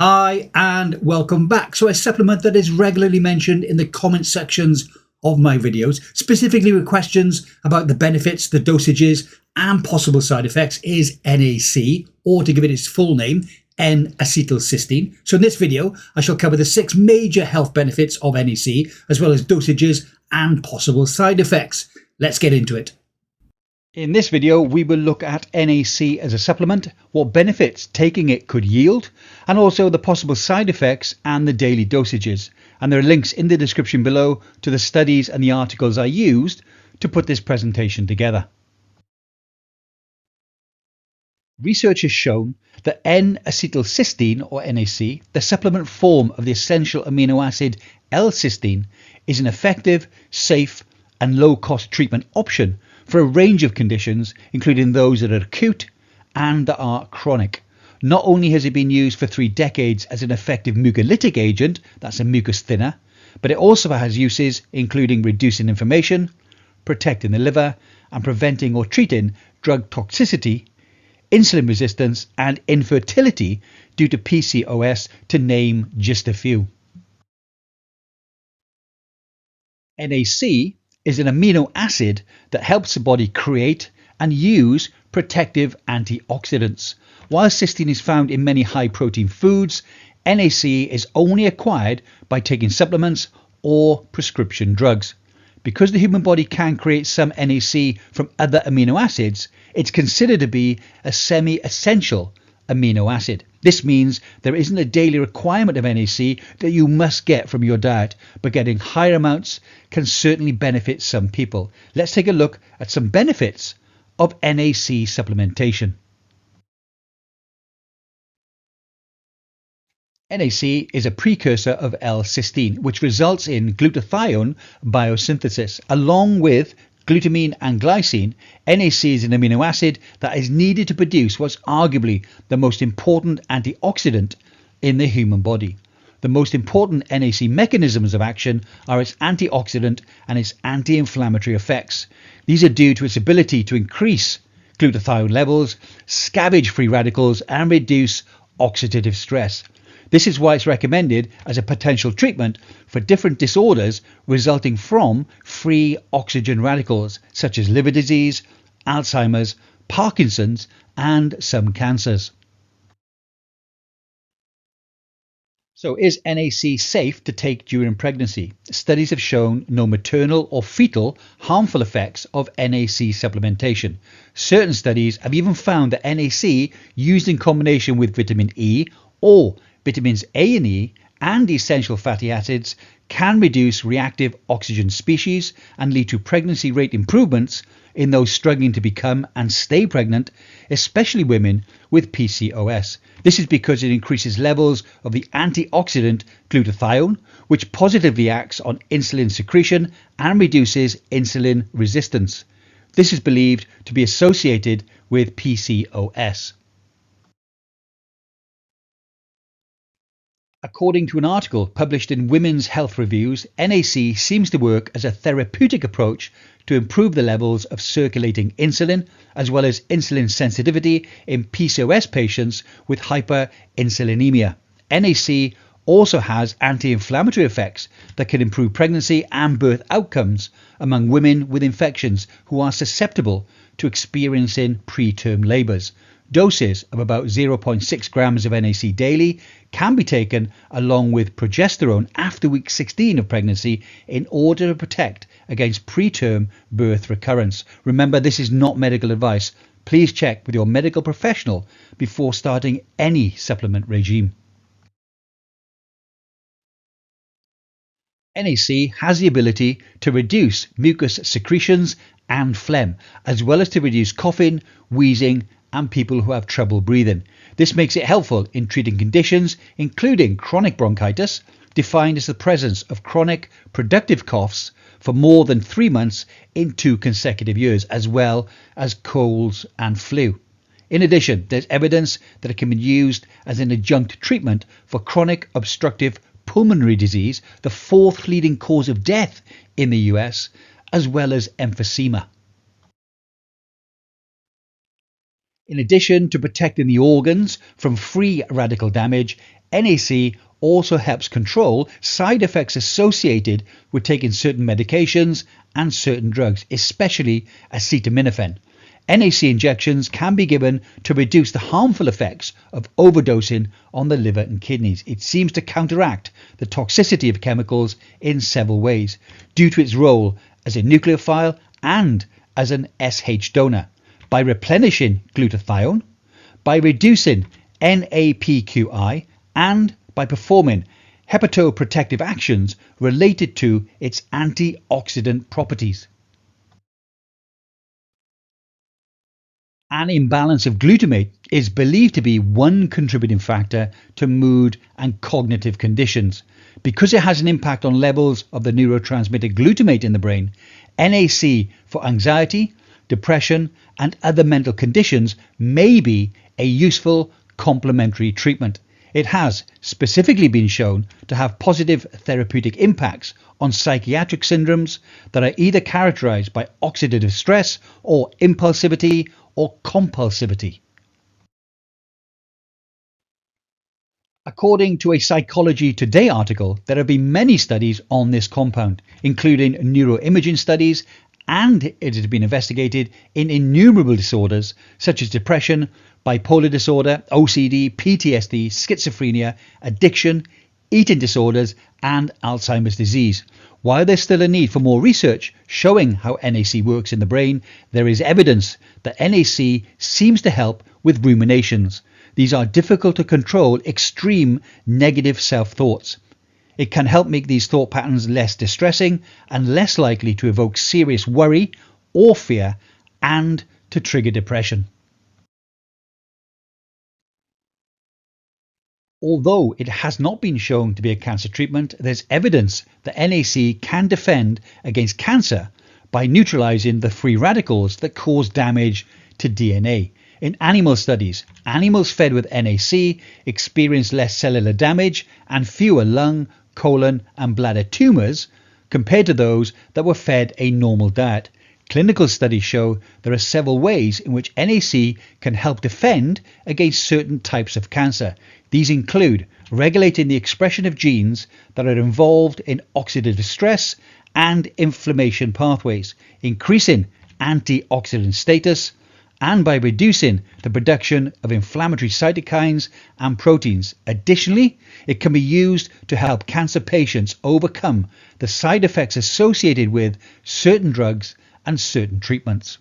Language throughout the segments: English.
Hi and welcome back. So a supplement that is regularly mentioned in the comment sections of my videos, specifically with questions about the benefits, the dosages and possible side effects, is NAC, or to give it its full name, N-acetylcysteine. So in this video, I shall cover the 6 major health benefits of NAC, as well as dosages and possible side effects. Let's get into it. In this video, we will look at NAC as a supplement, what benefits taking it could yield, and also the possible side effects and the daily dosages. And there are links in the description below to the studies and the articles I used to put this presentation together. Research has shown that N-acetylcysteine, or NAC, the supplement form of the essential amino acid L-cysteine, is an effective, safe and low-cost treatment option for a range of conditions, including those that are acute and that are chronic. Not only has it been used for 3 decades as an effective mucolytic agent, that's a mucus thinner, but it also has uses including reducing inflammation, protecting the liver, and preventing or treating drug toxicity, insulin resistance, and infertility due to PCOS, to name just a few. NAC is an amino acid that helps the body create and use protective antioxidants. While cysteine is found in many high protein foods, NAC is only acquired by taking supplements or prescription drugs. Because the human body can create some NAC from other amino acids, it's considered to be a semi-essential amino acid. This means there isn't a daily requirement of NAC that you must get from your diet, but getting higher amounts can certainly benefit some people. Let's take a look at some benefits of NAC supplementation. NAC is a precursor of L-cysteine, which results in glutathione biosynthesis. Along with glutamine and glycine, NAC is an amino acid that is needed to produce what's arguably the most important antioxidant in the human body. The most important NAC mechanisms of action are its antioxidant and its anti-inflammatory effects. These are due to its ability to increase glutathione levels, scavenge free radicals, and reduce oxidative stress. This is why it's recommended as a potential treatment for different disorders resulting from free oxygen radicals, such as liver disease, Alzheimer's, Parkinson's, and some cancers. So is NAC safe to take during pregnancy? Studies have shown no maternal or fetal harmful effects of NAC supplementation. Certain studies have even found that NAC used in combination with vitamin E or vitamins A and E and essential fatty acids can reduce reactive oxygen species and lead to pregnancy rate improvements in those struggling to become and stay pregnant, especially women with PCOS. This is because it increases levels of the antioxidant glutathione, which positively acts on insulin secretion and reduces insulin resistance. This is believed to be associated with PCOS. According to an article published in Women's Health Reviews, NAC seems to work as a therapeutic approach to improve the levels of circulating insulin, as well as insulin sensitivity in PCOS patients with hyperinsulinemia. NAC also has anti-inflammatory effects that can improve pregnancy and birth outcomes among women with infections who are susceptible to experiencing preterm labours. Doses of about 0.6 grams of NAC daily can be taken along with progesterone after week 16 of pregnancy in order to protect against preterm birth recurrence. Remember, this is not medical advice. Please check with your medical professional before starting any supplement regime. NAC has the ability to reduce mucus secretions and phlegm, as well as to reduce coughing, wheezing, and people who have trouble breathing. This makes it helpful in treating conditions including chronic bronchitis, defined as the presence of chronic productive coughs for more than 3 months in 2 consecutive years, as well as colds and flu. In addition, there's evidence that it can be used as an adjunct treatment for chronic obstructive pulmonary disease, the 4th leading cause of death in the US, as well as emphysema. In addition to protecting the organs from free radical damage, NAC also helps control side effects associated with taking certain medications and certain drugs, especially acetaminophen. NAC injections can be given to reduce the harmful effects of overdosing on the liver and kidneys. It seems to counteract the toxicity of chemicals in several ways due to its role as a nucleophile and as an SH donor, by replenishing glutathione, by reducing NAPQI, and by performing hepatoprotective actions related to its antioxidant properties. An imbalance of glutamate is believed to be one contributing factor to mood and cognitive conditions. Because it has an impact on levels of the neurotransmitter glutamate in the brain, NAC for anxiety, depression, and other mental conditions may be a useful complementary treatment. It has specifically been shown to have positive therapeutic impacts on psychiatric syndromes that are either characterized by oxidative stress or impulsivity or compulsivity. According to a Psychology Today article, there have been many studies on this compound, including neuroimaging studies, and it has been investigated in innumerable disorders such as depression, bipolar disorder, OCD, PTSD, schizophrenia, addiction, eating disorders, and Alzheimer's disease. While there's still a need for more research showing how NAC works in the brain, there is evidence that NAC seems to help with ruminations. These are difficult to control extreme negative self-thoughts. It can help make these thought patterns less distressing and less likely to evoke serious worry or fear and to trigger depression. Although it has not been shown to be a cancer treatment, there's evidence that NAC can defend against cancer by neutralizing the free radicals that cause damage to DNA. In animal studies, animals fed with NAC experienced less cellular damage and fewer lung, colon, and bladder tumors compared to those that were fed a normal diet. Clinical studies show there are several ways in which NAC can help defend against certain types of cancer. These include regulating the expression of genes that are involved in oxidative stress and inflammation pathways, increasing antioxidant status, and by reducing the production of inflammatory cytokines and proteins. Additionally, it can be used to help cancer patients overcome the side effects associated with certain drugs and certain treatments.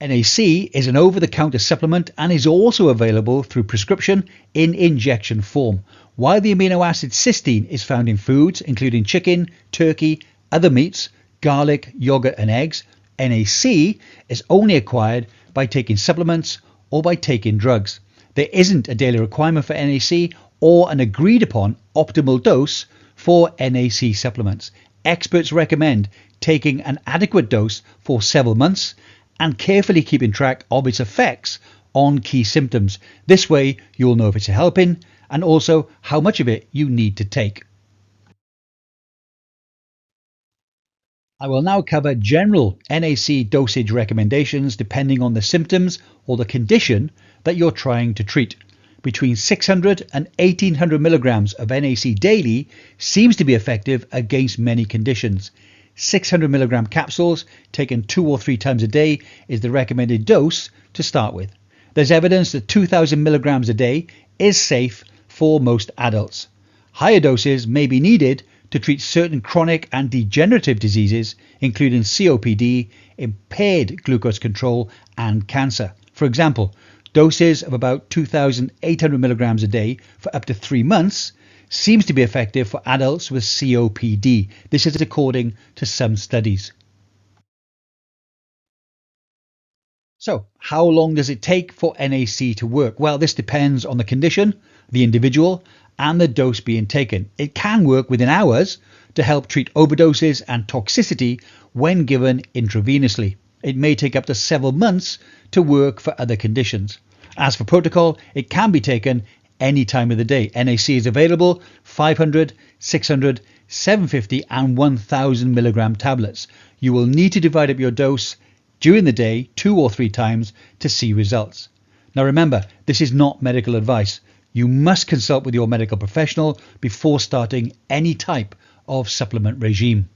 NAC is an over-the-counter supplement and is also available through prescription in injection form. While the amino acid cysteine is found in foods including chicken, turkey, other meats, garlic, yogurt and eggs, NAC is only acquired by taking supplements or by taking drugs. There isn't a daily requirement for NAC or an agreed upon optimal dose for NAC supplements. Experts recommend taking an adequate dose for several months and carefully keeping track of its effects on key symptoms. This way you'll know if it's helping and also how much of it you need to take. I will now cover general NAC dosage recommendations depending on the symptoms or the condition that you're trying to treat. Between 600 and 1800 milligrams of NAC daily seems to be effective against many conditions. 600 milligram capsules taken 2 or 3 times a day is the recommended dose to start with. There's evidence that 2000 milligrams a day is safe for most adults. Higher doses may be needed to treat certain chronic and degenerative diseases, including COPD, impaired glucose control, and cancer. For example, doses of about 2,800 milligrams a day for up to 3 months seems to be effective for adults with COPD. This is according to some studies. So, how long does it take for NAC to work? Well, this depends on the condition, the individual, and the dose being taken. It can work within hours to help treat overdoses and toxicity when given intravenously. It may take up to several months to work for other conditions. As for protocol, it can be taken any time of the day. NAC is available 500, 600, 750 and 1000 milligram tablets. You will need to divide up your dose during the day 2 or 3 times to see results. Now remember, this is not medical advice. You must consult with your medical professional before starting any type of supplement regime.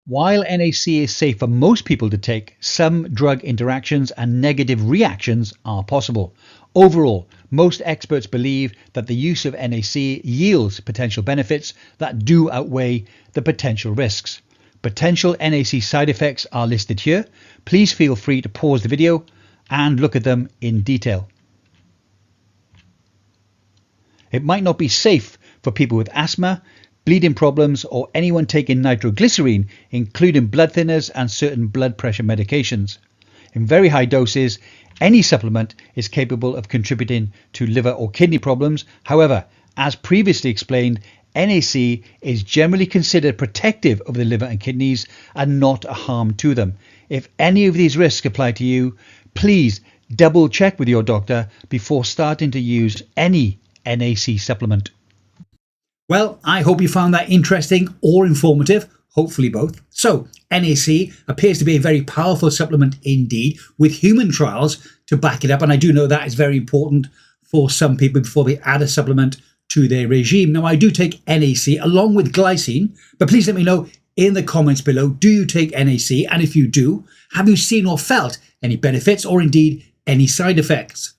While NAC is safe for most people to take, some drug interactions and negative reactions are possible. Overall, most experts believe that the use of NAC yields potential benefits that do outweigh the potential risks. Potential NAC side effects are listed here. Please feel free to pause the video and look at them in detail. It might not be safe for people with asthma, bleeding problems, or anyone taking nitroglycerine, including blood thinners and certain blood pressure medications. In very high doses, any supplement is capable of contributing to liver or kidney problems. However, as previously explained, NAC is generally considered protective of the liver and kidneys and not a harm to them. If any of these risks apply to you, please double check with your doctor before starting to use any NAC supplement. Well, I hope you found that interesting or informative, hopefully both. So, NAC appears to be a very powerful supplement indeed, with human trials to back it up, and I do know that is very important for some people before they add a supplement to their regime. Now, I do take NAC along with glycine, but please let me know in the comments below, do you take NAC? And if you do, have you seen or felt any benefits or indeed any side effects?